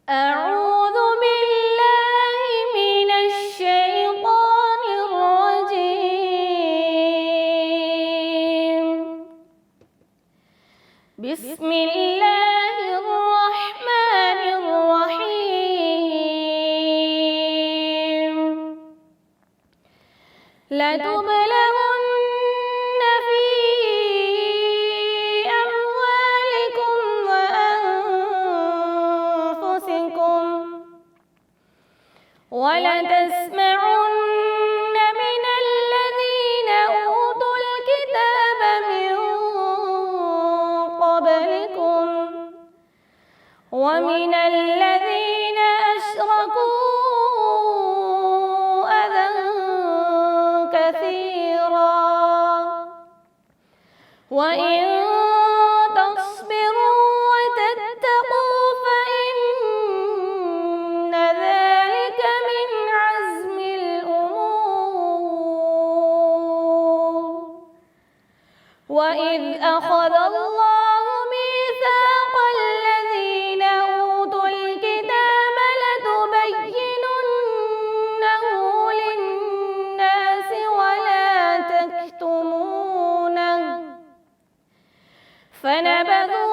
أعوذ بالله من الشيطان الرجيم. بسم الله الرحمن الرحيم. لتبلغن في أموالكم وأنفسكم ولتسمعن من الذين أوتوا الكتاب من قبلكم ومن الذين أشركوا أذى كثيرا وإن تصبروا وتتقوا فإن ذلك من عزم الأمور. وإذ أخذ الله ميثاق الذين أوتوا الكتاب لتبيننه للناس ولا تكتمونه فنبذوه